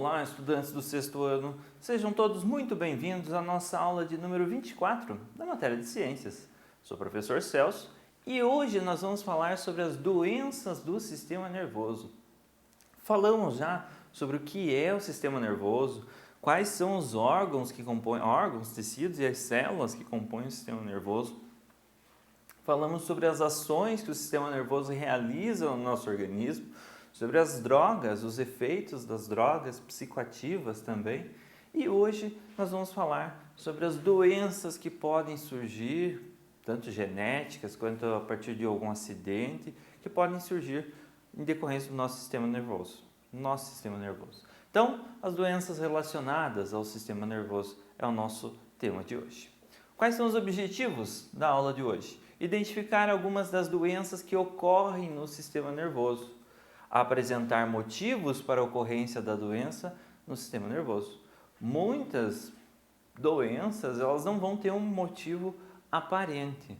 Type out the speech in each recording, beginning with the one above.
Olá, estudantes do sexto ano. Sejam todos muito bem-vindos à nossa aula de número 24 da matéria de Ciências. Sou o professor Celso e hoje nós vamos falar sobre as doenças do sistema nervoso. Falamos já sobre o que é o sistema nervoso, quais são os órgãos que compõem, tecidos e as células que compõem o sistema nervoso. Falamos sobre as ações que o sistema nervoso realiza no nosso organismo, sobre as drogas, os efeitos das drogas psicoativas também. E hoje nós vamos falar sobre as doenças que podem surgir, tanto genéticas quanto a partir de algum acidente, que podem surgir em decorrência do nosso sistema nervoso. Então, as doenças relacionadas ao sistema nervoso é o nosso tema de hoje. Quais são os objetivos da aula de hoje? Identificar algumas das doenças que ocorrem no sistema nervoso, apresentar motivos para a ocorrência da doença no sistema nervoso. Muitas doenças, elas não vão ter um motivo aparente.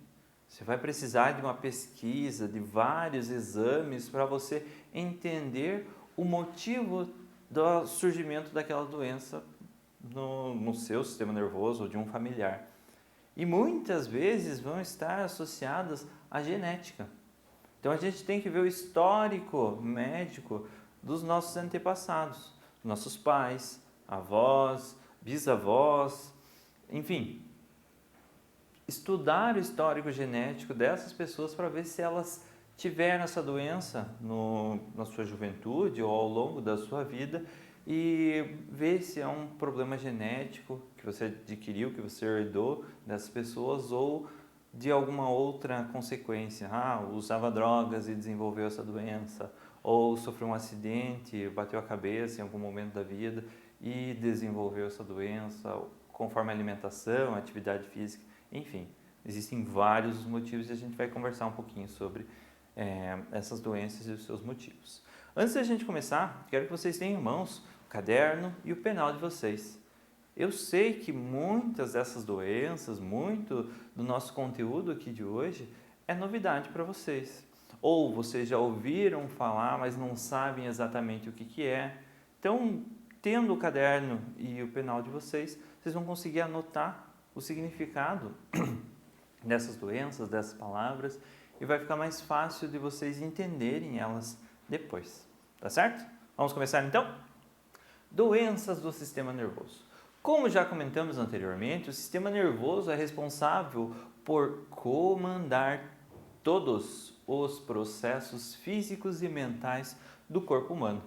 Você vai precisar de uma pesquisa, de vários exames para você entender o motivo do surgimento daquela doença no seu sistema nervoso ou de um familiar. E muitas vezes vão estar associadas à genética. Então a gente tem que ver o histórico médico dos nossos antepassados, nossos pais, avós, bisavós, enfim. Estudar o histórico genético dessas pessoas para ver se elas tiveram essa doença na sua juventude ou ao longo da sua vida e ver se é um problema genético que você adquiriu, que você herdou dessas pessoas ou de alguma outra consequência. Usava drogas e desenvolveu essa doença, ou sofreu um acidente, bateu a cabeça em algum momento da vida e desenvolveu essa doença, conforme a alimentação, a atividade física, enfim. Existem vários motivos e a gente vai conversar um pouquinho sobre essas doenças e os seus motivos. Antes da gente começar, quero que vocês tenham em mãos o caderno e o penal de vocês. Eu sei que muitas dessas doenças, muito do nosso conteúdo aqui de hoje é novidade para vocês. Ou vocês já ouviram falar, mas não sabem exatamente o que é. Então, tendo o caderno e o penal de vocês, vocês vão conseguir anotar o significado dessas doenças, dessas palavras, e vai ficar mais fácil de vocês entenderem elas depois. Tá certo? Vamos começar então? Doenças do sistema nervoso. Como já comentamos anteriormente, o sistema nervoso é responsável por comandar todos os processos físicos e mentais do corpo humano.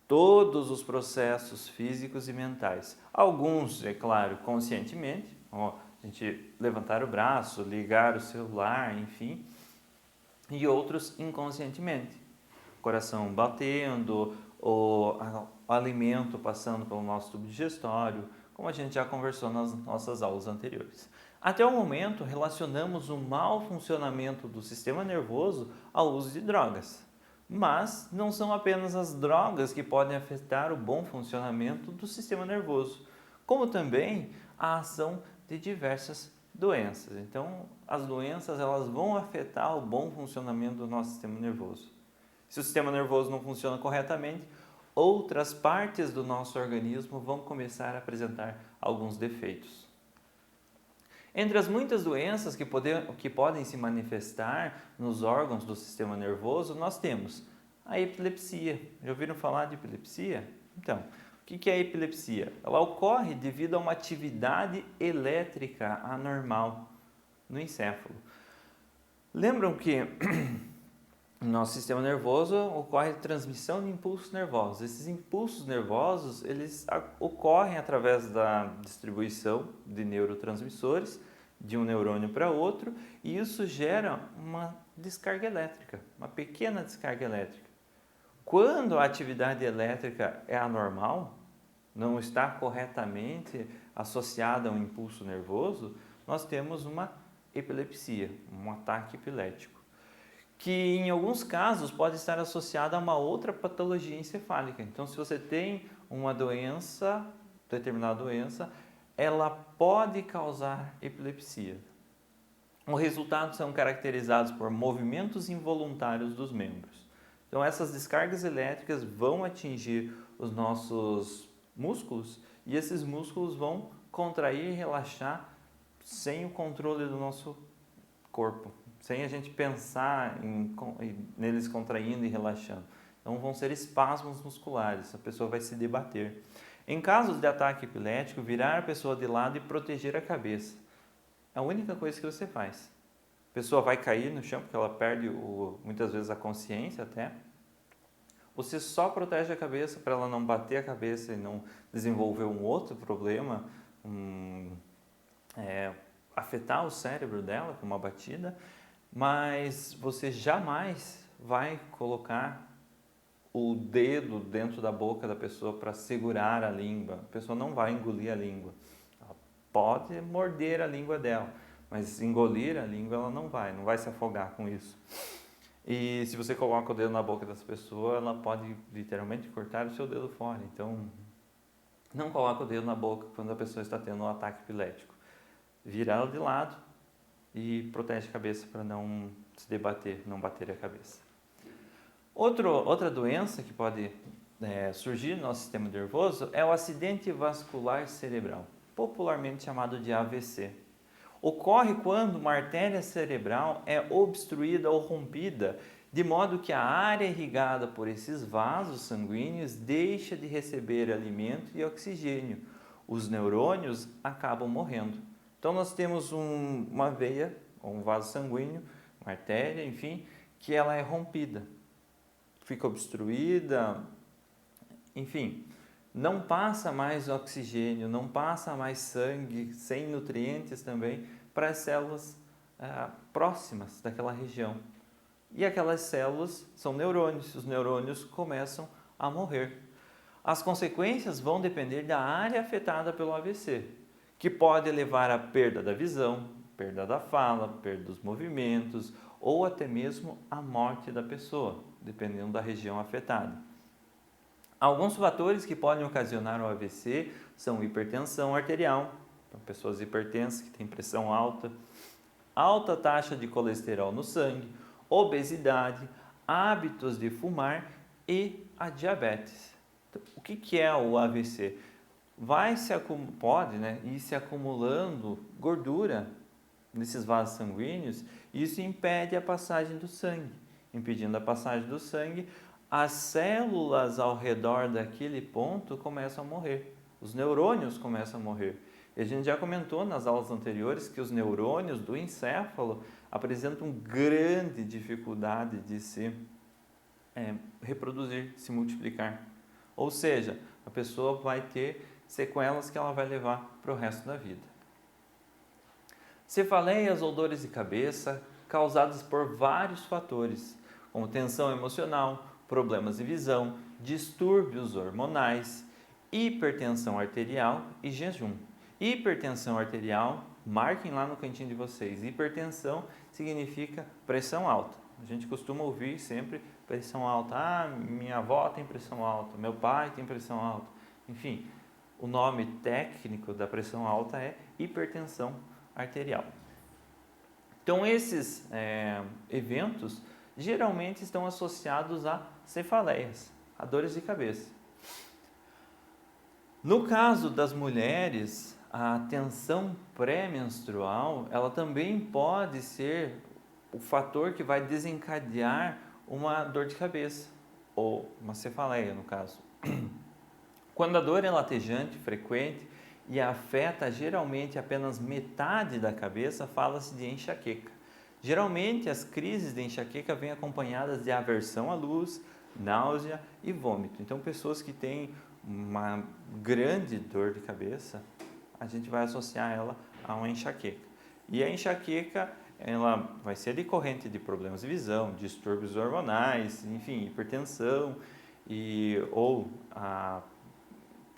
Todos os processos físicos e mentais. Alguns, é claro, conscientemente, a gente levantar o braço, ligar o celular, enfim, e outros inconscientemente. Coração batendo, o alimento passando pelo nosso tubo digestório, como a gente já conversou nas nossas aulas anteriores. Até o momento, relacionamos o mau funcionamento do sistema nervoso ao uso de drogas. Mas não são apenas as drogas que podem afetar o bom funcionamento do sistema nervoso, como também a ação de diversas doenças. Então, as doenças elas vão afetar o bom funcionamento do nosso sistema nervoso. Se o sistema nervoso não funciona corretamente, outras partes do nosso organismo vão começar a apresentar alguns defeitos. Entre as muitas doenças que podem se manifestar nos órgãos do sistema nervoso, nós temos a epilepsia. Já ouviram falar de epilepsia? Então, o que é a epilepsia? Ela ocorre devido a uma atividade elétrica anormal no encéfalo. Lembram que no nosso sistema nervoso ocorre a transmissão de impulsos nervosos. Esses impulsos nervosos, eles ocorrem através da distribuição de neurotransmissores de um neurônio para outro e isso gera uma descarga elétrica, uma pequena descarga elétrica. Quando a atividade elétrica é anormal, não está corretamente associada a um impulso nervoso, nós temos uma epilepsia, um ataque epilético, que em alguns casos pode estar associada a uma outra patologia encefálica. Então, se você tem uma doença, determinada doença, ela pode causar epilepsia. Os resultados são caracterizados por movimentos involuntários dos membros. Então essas descargas elétricas vão atingir os nossos músculos e esses músculos vão contrair e relaxar sem o controle do nosso corpo, sem a gente pensar neles contraindo e relaxando. Então vão ser espasmos musculares, a pessoa vai se debater. Em casos de ataque epilético, virar a pessoa de lado e proteger a cabeça. É a única coisa que você faz. A pessoa vai cair no chão porque ela perde muitas vezes a consciência até. Você só protege a cabeça para ela não bater a cabeça e não desenvolver um outro problema, afetar o cérebro dela com uma batida, mas você jamais vai colocar o dedo dentro da boca da pessoa para segurar a língua. A pessoa não vai engolir a língua. Ela pode morder a língua dela, mas engolir a língua ela não vai se afogar com isso. E se você coloca o dedo na boca dessa pessoa, ela pode literalmente cortar o seu dedo fora. Então, não coloque o dedo na boca quando a pessoa está tendo um ataque epilético. Vira ela de lado e protege a cabeça para não se debater, não bater a cabeça. Outra doença que pode surgir no nosso sistema nervoso é o acidente vascular cerebral, popularmente chamado de AVC. Ocorre quando uma artéria cerebral é obstruída ou rompida, de modo que a área irrigada por esses vasos sanguíneos deixa de receber alimento e oxigênio. Os neurônios acabam morrendo. Então nós temos uma veia, ou um vaso sanguíneo, uma artéria, enfim, que ela é rompida, fica obstruída, enfim, não passa mais oxigênio, não passa mais sangue, sem nutrientes também, para as células próximas daquela região. E aquelas células são neurônios, os neurônios começam a morrer. As consequências vão depender da área afetada pelo AVC, que pode levar à perda da visão, perda da fala, perda dos movimentos ou até mesmo a morte da pessoa, dependendo da região afetada. Alguns fatores que podem ocasionar o AVC são hipertensão arterial, então pessoas hipertensas que têm pressão alta, alta taxa de colesterol no sangue, obesidade, hábitos de fumar e a diabetes. Então, o que é o AVC? Pode ir se acumulando gordura nesses vasos sanguíneos e isso impede a passagem do sangue. Impedindo a passagem do sangue, as células ao redor daquele ponto começam a morrer. Os neurônios começam a morrer. E a gente já comentou nas aulas anteriores que os neurônios do encéfalo apresentam grande dificuldade de se reproduzir, se multiplicar. Ou seja, a pessoa vai ter sequelas que ela vai levar para o resto da vida. Cefaleias ou dores de cabeça causadas por vários fatores, como tensão emocional, problemas de visão, distúrbios hormonais, hipertensão arterial e jejum. Hipertensão arterial, marquem lá no cantinho de vocês, hipertensão significa pressão alta. A gente costuma ouvir sempre pressão alta. Ah, minha avó tem pressão alta, meu pai tem pressão alta. Enfim, o nome técnico da pressão alta é hipertensão arterial. Então, esses eventos geralmente estão associados a cefaleias, a dores de cabeça. No caso das mulheres, a tensão pré-menstrual, ela também pode ser o fator que vai desencadear uma dor de cabeça, ou uma cefaleia no caso. Quando a dor é latejante, frequente e afeta geralmente apenas metade da cabeça, fala-se de enxaqueca. Geralmente as crises de enxaqueca vêm acompanhadas de aversão à luz, náusea e vômito. Então pessoas que têm uma grande dor de cabeça, a gente vai associar ela a uma enxaqueca. E a enxaqueca, ela vai ser decorrente de problemas de visão, distúrbios hormonais, enfim, hipertensão ou a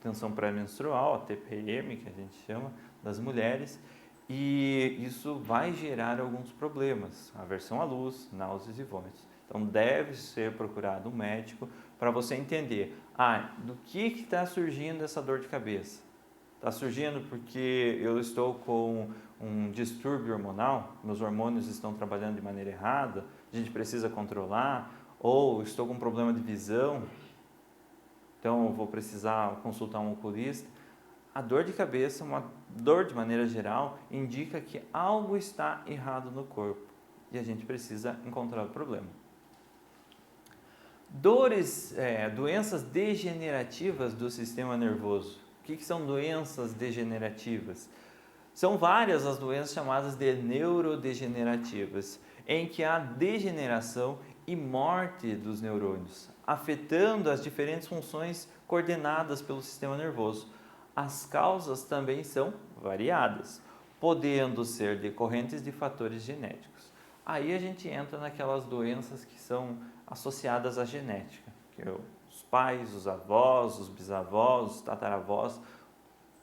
tensão pré-menstrual, a TPM, que a gente chama, das mulheres, e isso vai gerar alguns problemas, aversão à luz, náuseas e vômitos. Então deve ser procurado um médico para você entender, do que está surgindo essa dor de cabeça? Está surgindo porque eu estou com um distúrbio hormonal, meus hormônios estão trabalhando de maneira errada, a gente precisa controlar, ou estou com problema de visão, então eu vou precisar consultar um oculista. A dor de cabeça, uma dor de maneira geral, indica que algo está errado no corpo e a gente precisa encontrar o problema. Doenças degenerativas do sistema nervoso. O que são doenças degenerativas? São várias as doenças chamadas de neurodegenerativas, em que há degeneração e morte dos neurônios, afetando as diferentes funções coordenadas pelo sistema nervoso. As causas também são variadas, podendo ser decorrentes de fatores genéticos. Aí a gente entra naquelas doenças que são associadas à genética, que os pais, os avós, os bisavós, os tataravós,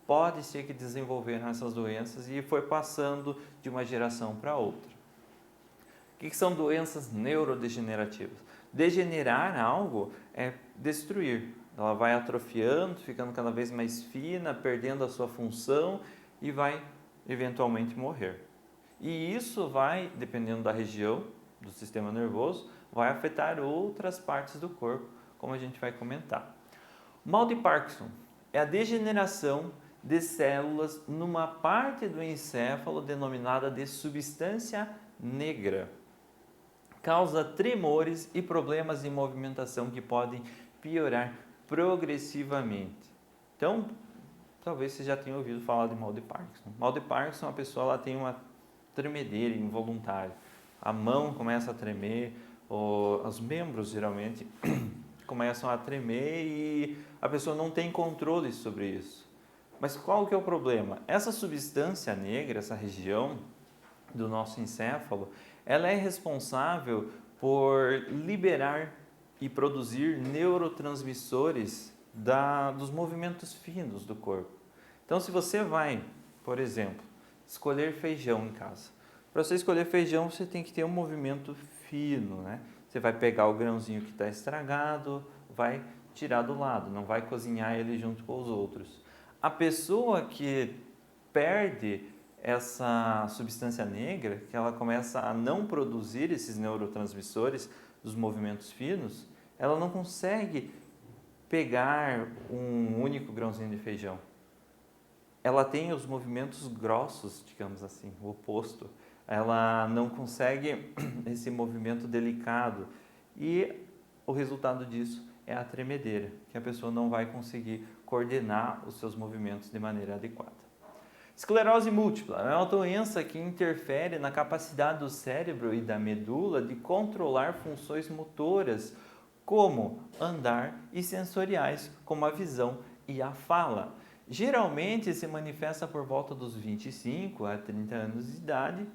pode ser que desenvolveram essas doenças e foi passando de uma geração para outra. O que são doenças neurodegenerativas? Degenerar algo é destruir. Ela vai atrofiando, ficando cada vez mais fina, perdendo a sua função e vai eventualmente morrer. E isso vai, dependendo da região do sistema nervoso, vai afetar outras partes do corpo, como a gente vai comentar. O mal de Parkinson é a degeneração de células numa parte do encéfalo denominada de substância negra. Causa tremores e problemas de movimentação que podem piorar progressivamente. Então, talvez você já tenha ouvido falar de mal de Parkinson. Mal de Parkinson, a pessoa ela tem uma tremedeira involuntária. A mão começa a tremer, os membros geralmente começam a tremer e a pessoa não tem controle sobre isso. Mas qual que é o problema? Essa substância negra, essa região do nosso encéfalo, ela é responsável por liberar e produzir neurotransmissores dos movimentos finos do corpo. Então, se você vai, por exemplo, escolher feijão em casa, para você escolher feijão, você tem que ter um movimento fino, né? Você vai pegar o grãozinho que está estragado, vai tirar do lado, não vai cozinhar ele junto com os outros. A pessoa que perde essa substância negra, que ela começa a não produzir esses neurotransmissores dos movimentos finos, ela não consegue pegar um único grãozinho de feijão. Ela tem os movimentos grossos, digamos assim, o oposto. Ela não consegue esse movimento delicado e o resultado disso é a tremedeira, que a pessoa não vai conseguir coordenar os seus movimentos de maneira adequada. Esclerose múltipla é uma doença que interfere na capacidade do cérebro e da medula de controlar funções motoras, como andar, e sensoriais, como a visão e a fala. Geralmente se manifesta por volta dos 25 a 30 anos de idade,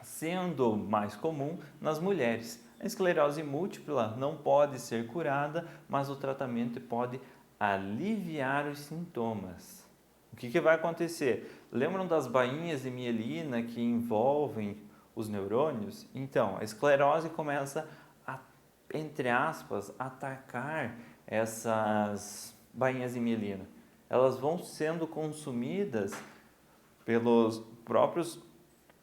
sendo mais comum nas mulheres. A esclerose múltipla não pode ser curada, mas o tratamento pode aliviar os sintomas. O que vai acontecer? Lembram das bainhas de mielina que envolvem os neurônios? Então, a esclerose começa a, entre aspas, atacar essas bainhas de mielina. Elas vão sendo consumidas pelos próprios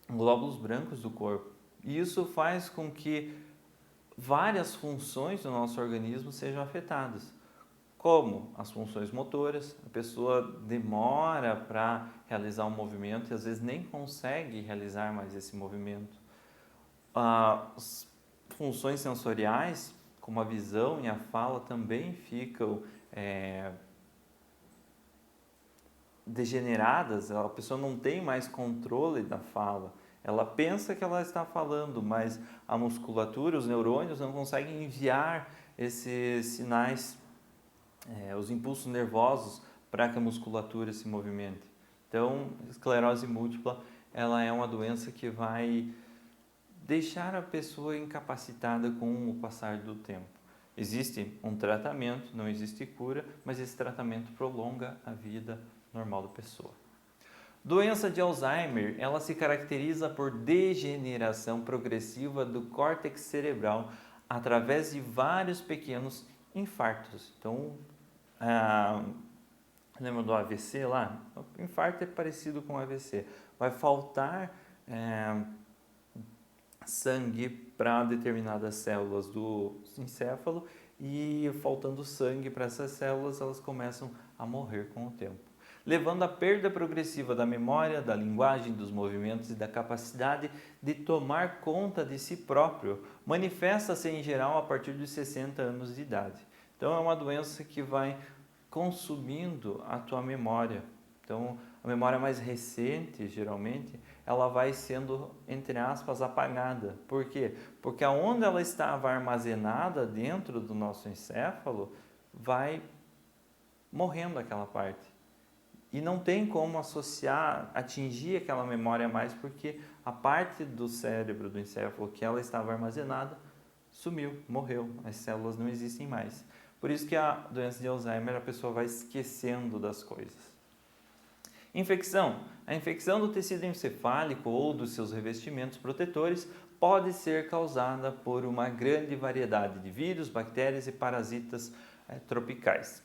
glóbulos brancos do corpo. E isso faz com que várias funções do nosso organismo sejam afetadas, como as funções motoras. A pessoa demora para realizar um movimento e às vezes nem consegue realizar mais esse movimento. As funções sensoriais, como a visão e a fala, também ficam degeneradas. A pessoa não tem mais controle da fala. Ela pensa que ela está falando, mas a musculatura, os neurônios não conseguem enviar esses sinais, os impulsos nervosos para que a musculatura se movimente. Então, esclerose múltipla, ela é uma doença que vai deixar a pessoa incapacitada com o passar do tempo. Existe um tratamento, não existe cura, mas esse tratamento prolonga a vida normal da pessoa. Doença de Alzheimer, ela se caracteriza por degeneração progressiva do córtex cerebral através de vários pequenos infartos. Então, lembra do AVC lá? O infarto é parecido com o AVC. Vai faltar sangue para determinadas células do encéfalo e faltando sangue para essas células, elas começam a morrer com o tempo, levando à perda progressiva da memória, da linguagem, dos movimentos e da capacidade de tomar conta de si próprio. Manifesta-se em geral a partir dos 60 anos de idade. Então é uma doença que vai consumindo a tua memória. Então a memória mais recente, geralmente, ela vai sendo, entre aspas, apagada. Por quê? Porque aonde ela estava armazenada dentro do nosso encéfalo, vai morrendo aquela parte. E não tem como associar, atingir aquela memória mais, porque a parte do cérebro, do encéfalo, que ela estava armazenada, sumiu, morreu. As células não existem mais. Por isso que a doença de Alzheimer, a pessoa vai esquecendo das coisas. Infecção. A infecção do tecido encefálico ou dos seus revestimentos protetores pode ser causada por uma grande variedade de vírus, bactérias e parasitas tropicais.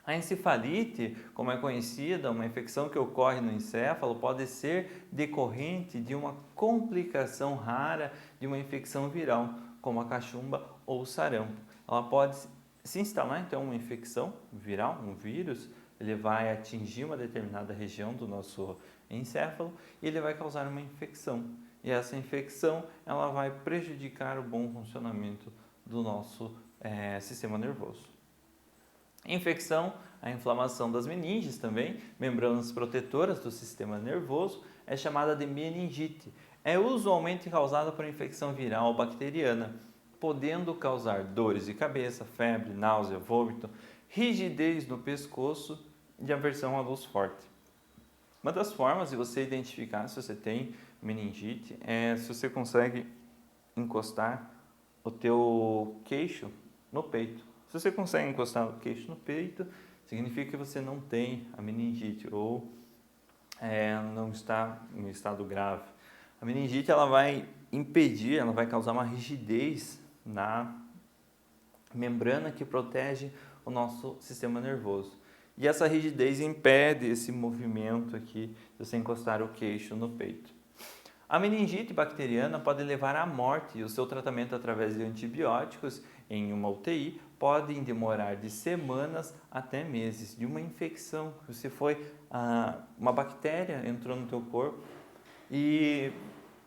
A encefalite, como é conhecida, uma infecção que ocorre no encéfalo, pode ser decorrente de uma complicação rara de uma infecção viral, como a cachumba ou o sarampo. Ela pode se instalar, então, uma infecção viral, um vírus, ele vai atingir uma determinada região do nosso encéfalo e ele vai causar uma infecção. E essa infecção, ela vai prejudicar o bom funcionamento do nosso sistema nervoso. Infecção, a inflamação das meninges também, membranas protetoras do sistema nervoso, é chamada de meningite. É usualmente causada por infecção viral ou bacteriana, podendo causar dores de cabeça, febre, náusea, vômito, rigidez no pescoço e aversão à luz forte. Uma das formas de você identificar se você tem meningite é se você consegue encostar o teu queixo no peito. Se você consegue encostar o queixo no peito, significa que você não tem a meningite ou não está em estado grave. A meningite ela vai impedir, ela vai causar uma rigidez na membrana que protege o nosso sistema nervoso. E essa rigidez impede esse movimento aqui de você encostar o queixo no peito. A meningite bacteriana pode levar à morte e o seu tratamento através de antibióticos em uma UTI pode demorar de semanas até meses. De uma infecção, você foi uma bactéria entrou no teu corpo e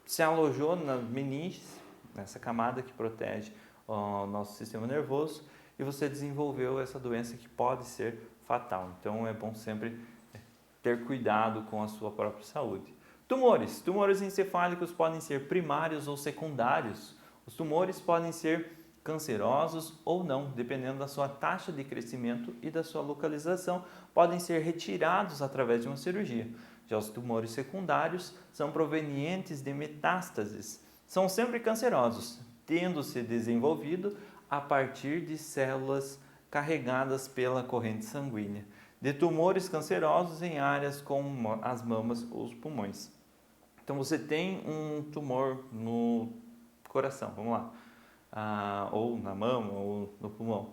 se alojou na meninges, nessa camada que protege o nosso sistema nervoso, e você desenvolveu essa doença que pode ser fatal. Então é bom sempre ter cuidado com a sua própria saúde. Tumores. Tumores encefálicos podem ser primários ou secundários. Os tumores podem ser cancerosos ou não, dependendo da sua taxa de crescimento e da sua localização, podem ser retirados através de uma cirurgia. Já os tumores secundários são provenientes de metástases. São sempre cancerosos, tendo se desenvolvido a partir de células carregadas pela corrente sanguínea, de tumores cancerosos em áreas como as mamas ou os pulmões. Então você tem um tumor no coração, vamos lá, ou na mama ou no pulmão.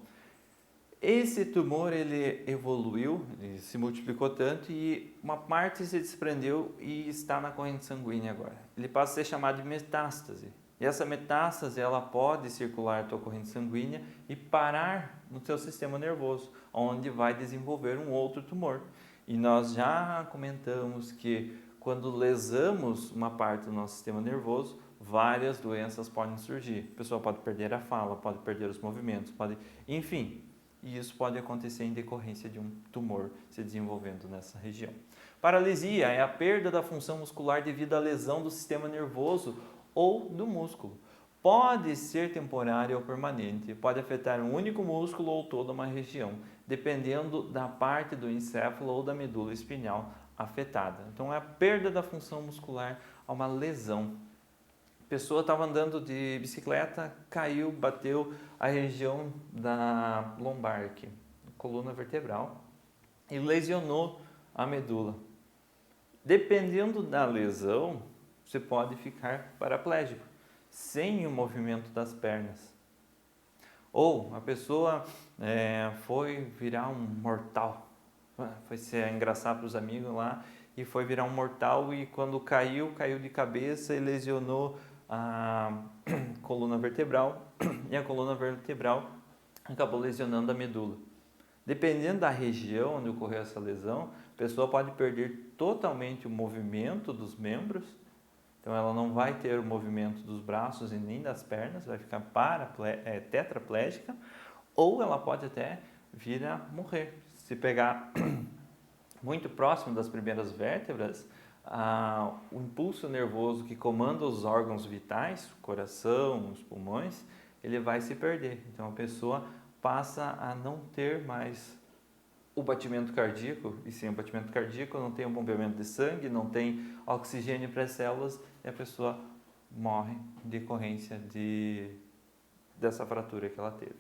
Esse tumor ele evoluiu, ele se multiplicou tanto e uma parte se desprendeu e está na corrente sanguínea agora. Ele passa a ser chamado de metástase. E essa metástase ela pode circular a tua corrente sanguínea e parar no teu sistema nervoso, onde vai desenvolver um outro tumor. E nós já comentamos que quando lesamos uma parte do nosso sistema nervoso, várias doenças podem surgir. A pessoa pode perder a fala, pode perder os movimentos, enfim. E isso pode acontecer em decorrência de um tumor se desenvolvendo nessa região. Paralisia é a perda da função muscular devido à lesão do sistema nervoso ou do músculo. Pode ser temporária ou permanente, pode afetar um único músculo ou toda uma região, dependendo da parte do encéfalo ou da medula espinhal afetada. Então, é a perda da função muscular a uma lesão. A pessoa estava andando de bicicleta, caiu, bateu a região da lombar aqui, coluna vertebral, e lesionou a medula. Dependendo da lesão, você pode ficar paraplégico, sem o movimento das pernas. Ou a pessoa foi virar um mortal, foi se engraçar para os amigos lá, e foi virar um mortal e quando caiu de cabeça e lesionou a coluna vertebral e a coluna vertebral acabou lesionando a medula. Dependendo da região onde ocorreu essa lesão, a pessoa pode perder totalmente o movimento dos membros, então ela não vai ter o movimento dos braços e nem das pernas, vai ficar tetraplégica, ou ela pode até vir a morrer. Se pegar muito próximo das primeiras vértebras, o impulso nervoso que comanda os órgãos vitais, o coração, os pulmões, ele vai se perder. Então a pessoa passa a não ter mais o batimento cardíaco, e sem o batimento cardíaco não tem o bombeamento de sangue, não tem oxigênio para as células e a pessoa morre em decorrência dessa fratura que ela teve.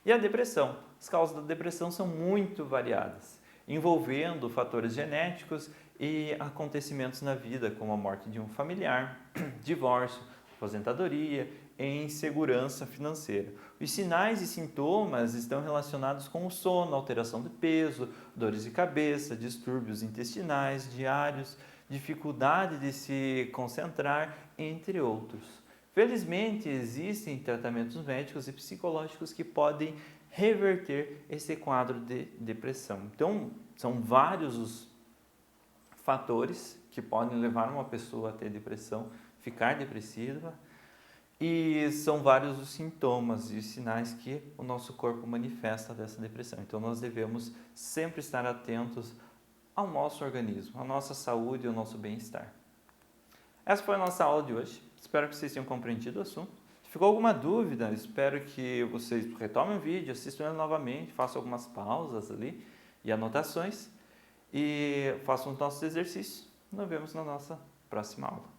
E a depressão. As causas da depressão são muito variadas, envolvendo fatores genéticos e acontecimentos na vida, como a morte de um familiar, divórcio, aposentadoria e insegurança financeira. Os sinais e sintomas estão relacionados com o sono, alteração de peso, dores de cabeça, distúrbios intestinais diários, dificuldade de se concentrar, entre outros. Felizmente, existem tratamentos médicos e psicológicos que podem reverter esse quadro de depressão. Então, são vários os fatores que podem levar uma pessoa a ter depressão, ficar depressiva, e são vários os sintomas e os sinais que o nosso corpo manifesta dessa depressão. Então, nós devemos sempre estar atentos ao nosso organismo, à nossa saúde e ao nosso bem-estar. Essa foi a nossa aula de hoje. Espero que vocês tenham compreendido o assunto. Se ficou alguma dúvida, espero que vocês retomem o vídeo, assistam ele novamente, façam algumas pausas ali e anotações e façam os nossos exercícios. Nos vemos na nossa próxima aula.